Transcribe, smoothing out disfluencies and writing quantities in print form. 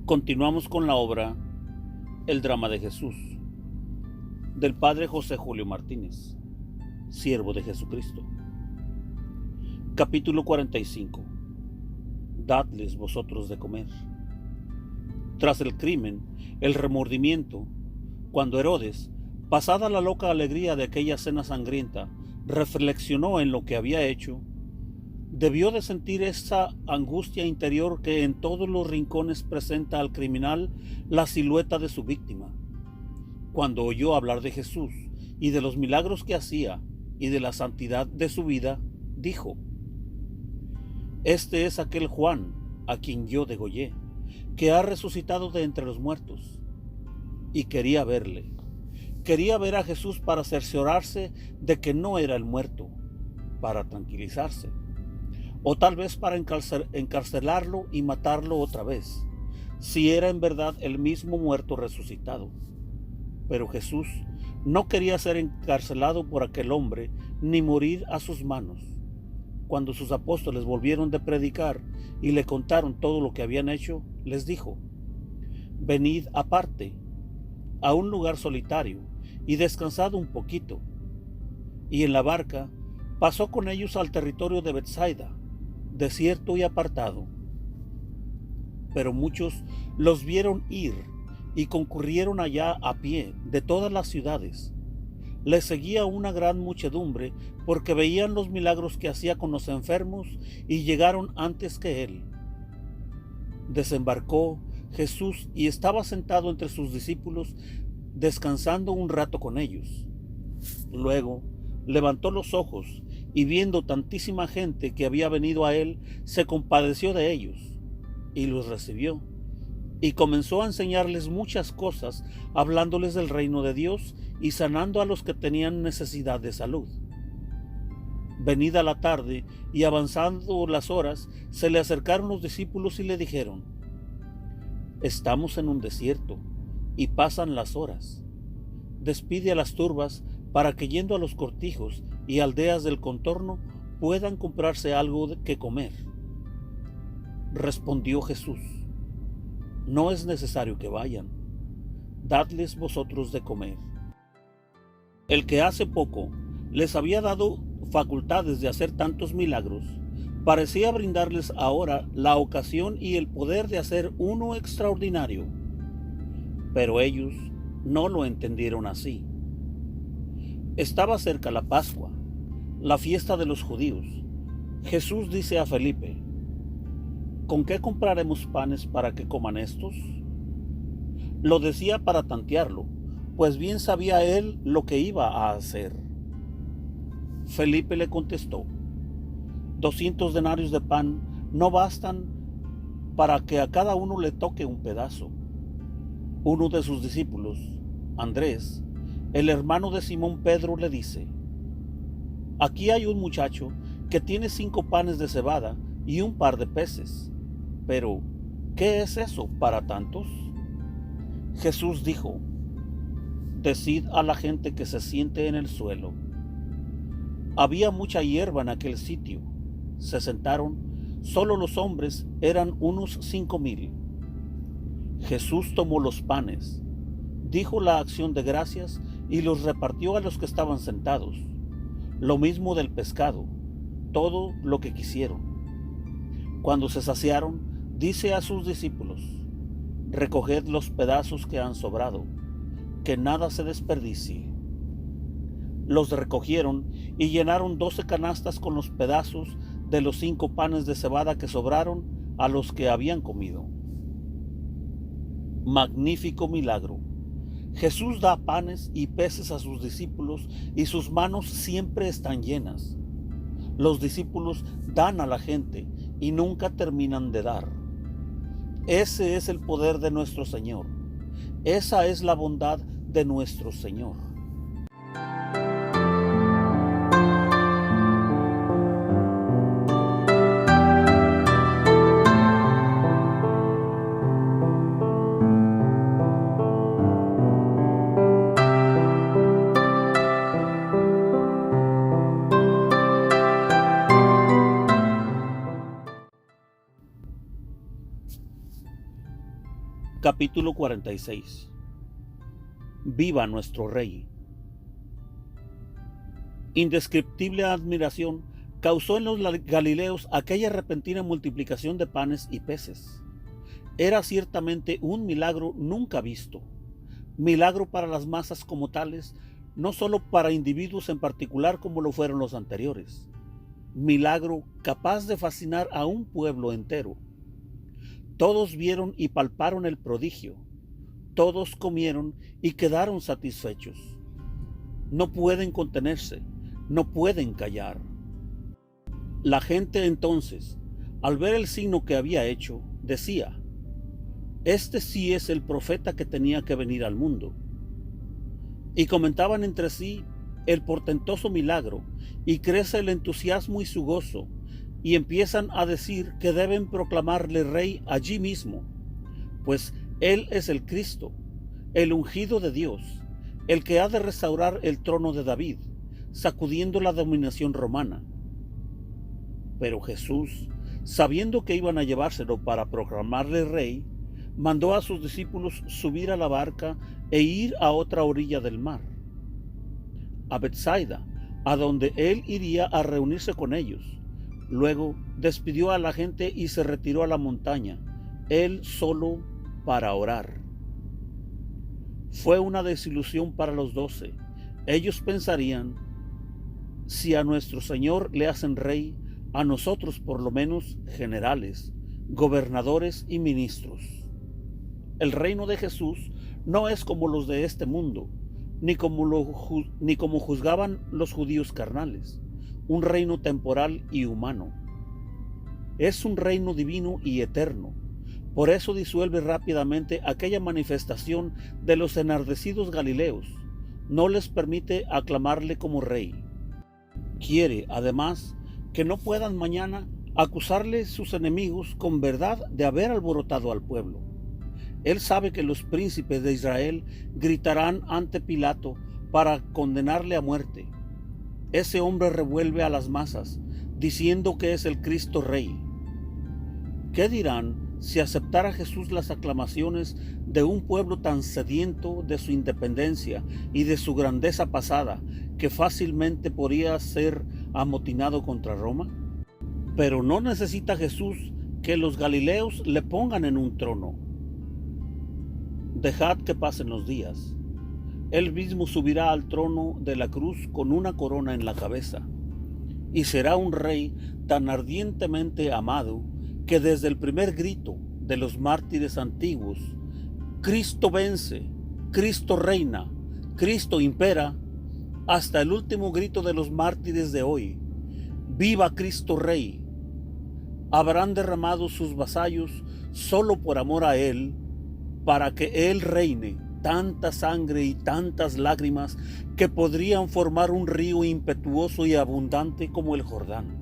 Continuamos con la obra El drama de Jesús, del padre José Julio Martínez, siervo de Jesucristo. Capítulo 45. Dadles vosotros de comer. Tras el crimen, el remordimiento, cuando Herodes, pasada la loca alegría de aquella cena sangrienta, reflexionó en lo que había hecho, debió de sentir esa angustia interior que en todos los rincones presenta al criminal la silueta de su víctima. Cuando oyó hablar de Jesús y de los milagros que hacía y de la santidad de su vida, dijo: Este es aquel Juan a quien yo degollé, que ha resucitado de entre los muertos. Y quería verle. Quería ver a Jesús para cerciorarse de que no era el muerto, para tranquilizarse, o tal vez para encarcelarlo y matarlo otra vez, si era en verdad el mismo muerto resucitado. Pero Jesús no quería ser encarcelado por aquel hombre, ni morir a sus manos. Cuando sus apóstoles volvieron de predicar y le contaron todo lo que habían hecho, les dijo: Venid aparte, a un lugar solitario, y descansad un poquito. Y en la barca pasó con ellos al territorio de Betsaida, desierto y apartado. Pero muchos los vieron ir y concurrieron allá a pie de todas las ciudades. Les seguía una gran muchedumbre porque veían los milagros que hacía con los enfermos y llegaron antes que él. Desembarcó Jesús y estaba sentado entre sus discípulos, descansando un rato con ellos. Luego levantó los ojos y viendo tantísima gente que había venido a él, se compadeció de ellos y los recibió, y comenzó a enseñarles muchas cosas, hablándoles del reino de Dios y sanando a los que tenían necesidad de salud. Venida la tarde y avanzando las horas, se le acercaron los discípulos y le dijeron: Estamos en un desierto y pasan las horas. Despide a las turbas para que, yendo a los cortijos y aldeas del contorno, puedan comprarse algo que comer. Respondió Jesús: No es necesario que vayan, dadles vosotros de comer. El que hace poco les había dado facultades de hacer tantos milagros, parecía brindarles ahora la ocasión y el poder de hacer uno extraordinario. Pero ellos no lo entendieron así. Estaba cerca la Pascua, la fiesta de los judíos. Jesús dice a Felipe: ¿Con qué compraremos panes para que coman estos? Lo decía para tantearlo, pues bien sabía él lo que iba a hacer. Felipe le contestó: 200 denarios de pan no bastan para que a cada uno le toque un pedazo. Uno de sus discípulos, Andrés, el hermano de Simón Pedro, le dice: Aquí hay un muchacho que tiene 5 panes de cebada y un par de peces. Pero, ¿qué es eso para tantos? Jesús dijo: Decid a la gente que se siente en el suelo. Había mucha hierba en aquel sitio. Se sentaron, solo los hombres eran unos 5,000. Jesús tomó los panes, dijo la acción de gracias y los repartió a los que estaban sentados. Lo mismo del pescado, todo lo que quisieron. Cuando se saciaron, dice a sus discípulos: Recoged los pedazos que han sobrado, que nada se desperdicie. Los recogieron y llenaron 12 canastas con los pedazos de los 5 panes de cebada que sobraron a los que habían comido. Magnífico milagro. Jesús da panes y peces a sus discípulos y sus manos siempre están llenas. Los discípulos dan a la gente y nunca terminan de dar. Ese es el poder de nuestro Señor. Esa es la bondad de nuestro Señor. Capítulo 46. Viva nuestro Rey. Indescriptible admiración causó en los galileos aquella repentina multiplicación de panes y peces. Era ciertamente un milagro nunca visto, milagro para las masas como tales, no solo para individuos en particular como lo fueron los anteriores, milagro capaz de fascinar a un pueblo entero. Todos vieron y palparon el prodigio, todos comieron y quedaron satisfechos. No pueden contenerse, no pueden callar. La gente entonces, al ver el signo que había hecho, decía: este sí es el profeta que tenía que venir al mundo. Y comentaban entre sí el portentoso milagro, y crece el entusiasmo y su gozo, y empiezan a decir que deben proclamarle rey allí mismo, pues él es el Cristo, el ungido de Dios, el que ha de restaurar el trono de David, sacudiendo la dominación romana. Pero Jesús, sabiendo que iban a llevárselo para proclamarle rey, mandó a sus discípulos subir a la barca e ir a otra orilla del mar, a Betsaida, a donde él iría a reunirse con ellos. Luego despidió a la gente y se retiró a la montaña, él solo, para orar. Fue una desilusión para los 12. Ellos pensarían: si a nuestro Señor le hacen rey, a nosotros por lo menos generales, gobernadores y ministros. El reino de Jesús no es como los de este mundo, ni como juzgaban los judíos carnales, un reino temporal y humano. Es un reino divino y eterno. Por eso disuelve rápidamente aquella manifestación de los enardecidos galileos. No les permite aclamarle como rey. Quiere, además, que no puedan mañana acusarle sus enemigos con verdad de haber alborotado al pueblo. Él sabe que los príncipes de Israel gritarán ante Pilato para condenarle a muerte. Ese hombre revuelve a las masas, diciendo que es el Cristo Rey. ¿Qué dirán si aceptara Jesús las aclamaciones de un pueblo tan sediento de su independencia y de su grandeza pasada, que fácilmente podría ser amotinado contra Roma? Pero no necesita Jesús que los galileos le pongan en un trono. Dejad que pasen los días. Él mismo subirá al trono de la cruz con una corona en la cabeza, y será un rey tan ardientemente amado que desde el primer grito de los mártires antiguos, Cristo vence, Cristo reina, Cristo impera, hasta el último grito de los mártires de hoy: ¡viva Cristo Rey!, habrán derramado sus vasallos solo por amor a Él, para que Él reine, tanta sangre y tantas lágrimas que podrían formar un río impetuoso y abundante como el Jordán.